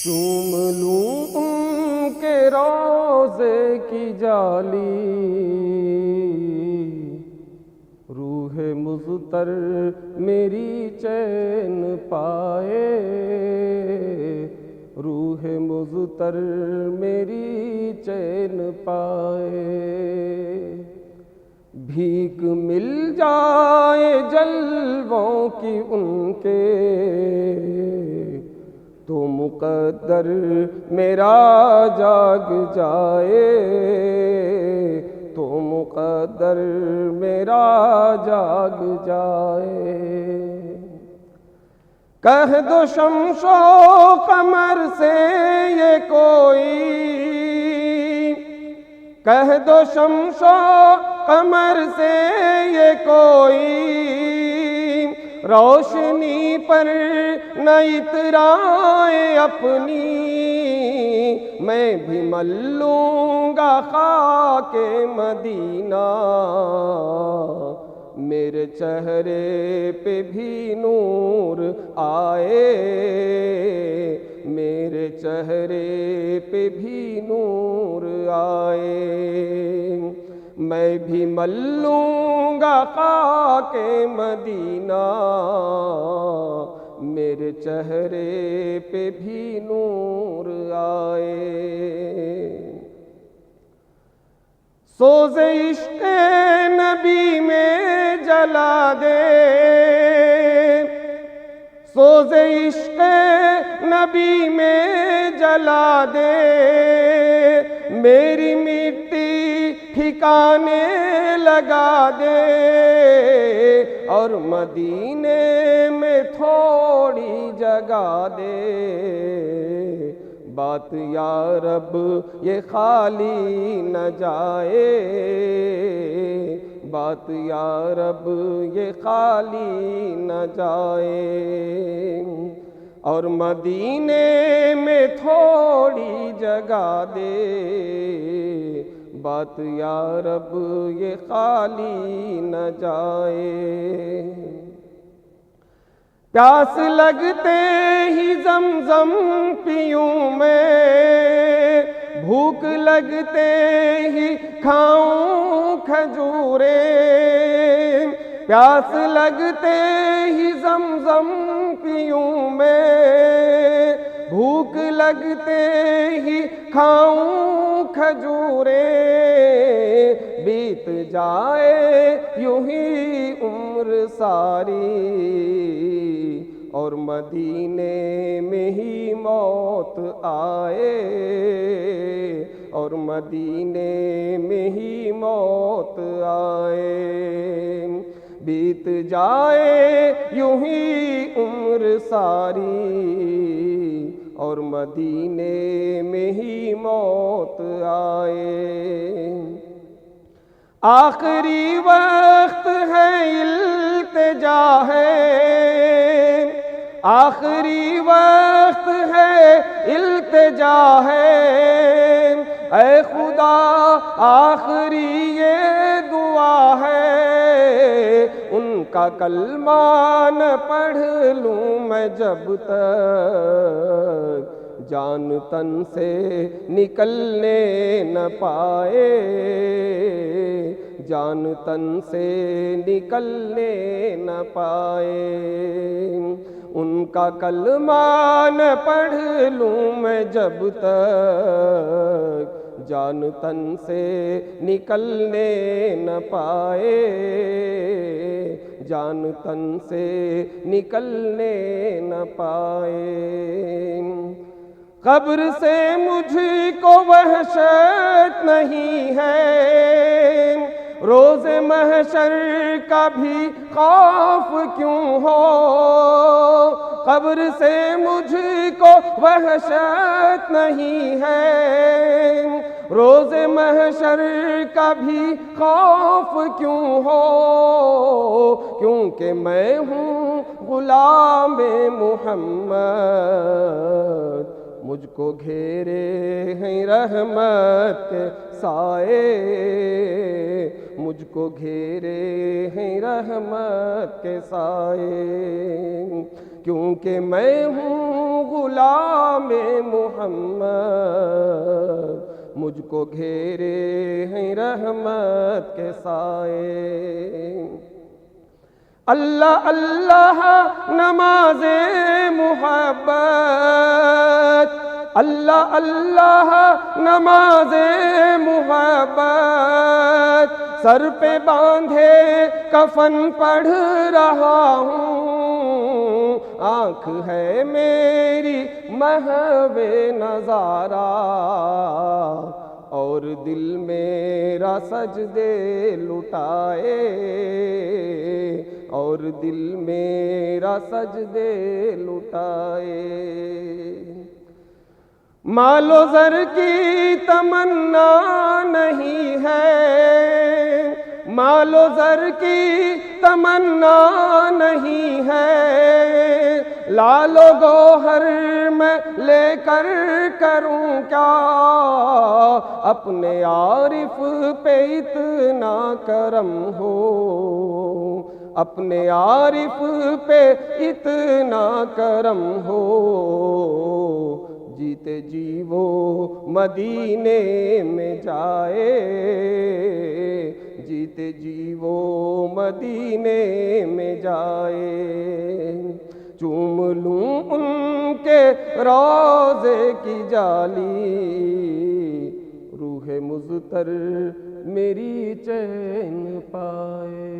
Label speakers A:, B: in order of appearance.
A: چوم لوں ان کے روضے کی جالی، روح مضطر میری چین پائے، روح مضطر میری چین پائے۔ بھیک مل جائے جلووں کی ان کے، تو مقدر میرا جاگ جائے، تو مقدر میرا جاگ جائے۔ کہہ دو شمس و قمر سے یہ کوئی، کہہ دو شمس و قمر سے یہ کوئی، روشنی پر نہ اترائے اپنی، میں بھی مل لوں گا خاک مدینہ، میرے چہرے پہ بھی نور آئے، میرے چہرے پہ بھی نور آئے، میں بھی مل لوں گا خاک مدینہ، میرے چہرے پہ بھی نور آئے۔ سوز عشق نبی میں جلا دے، سوز عشق نبی میں جلا دے، میری مٹی ٹھکانے لگا دے، اور مدینے میں تھوڑی جگہ دے، بات یا رب یہ خالی نہ جائے، بات یا رب یہ خالی نہ جائے، اور مدینے میں تھوڑی جگہ دے، بات یا رب یہ خالی نہ جائے۔ پیاس لگتے ہی زمزم پیوں میں، بھوک لگتے ہی کھاؤں کھجوریں، پیاس لگتے ہی زمزم پیوں میں، بھوک لگتے ہی کھاؤں کھجوریں، بیت جائے یوں ہی عمر ساری، اور مدینے میں ہی موت آئے، اور مدینے میں ہی موت آئے، بیت جائے یوں ہی عمر ساری، اور مدینے میں ہی موت آئے۔ آخری وقت ہے التجا ہے، آخری وقت ہے التجا ہے، اے خدا آخری یہ دعا ہے، ان کا کلمہ نہ پڑھ لوں میں جب تک جان تن سے نکلنے نہ پائے، جان تن سے نکلنے نہ پائے، ان کا کلمہ نہ پڑھ لوں میں جب تک جان تن سے نکلنے نہ پائے، جان تن سے نکلنے نہ پائے۔ قبر سے مجھ کو وحشت نہیں ہے، روز محشر کا بھی خوف کیوں ہو، قبر سے مجھ کو وحشت نہیں ہے، روز محشر کا بھی خوف کیوں ہو، کیونکہ میں ہوں غلام محمد، مجھ کو گھیرے ہیں رحمت کے سائے، مجھ کو گھیرے ہیں رحمت کے سائے، کیونکہ میں ہوں غلام محمد، محمد مجھ کو گھیرے ہیں رحمت کے سائے اللہ اللہ نماز محبت اللہ اللہ نماز محبت سر پہ باندھے کفن پڑھ رہا ہوں آنکھ ہے میری محو نظارہ اور دل میرا سجدے لٹائے اور دل میرا سجدے لٹائے مال و زر کی تمنا نہیں ہے مال و زر کی تمنا نہیں ہے لال و گوہر میں لے کر کروں کیا اپنے عارف پہ اتنا کرم ہو اپنے عارف پہ اتنا کرم ہو جیتے جی وہ مدینے میں جائے جیتے جی وہ مدینے میں جائے چوم لوں ان کے روضے کی جالی روح مضطر میری چین پائے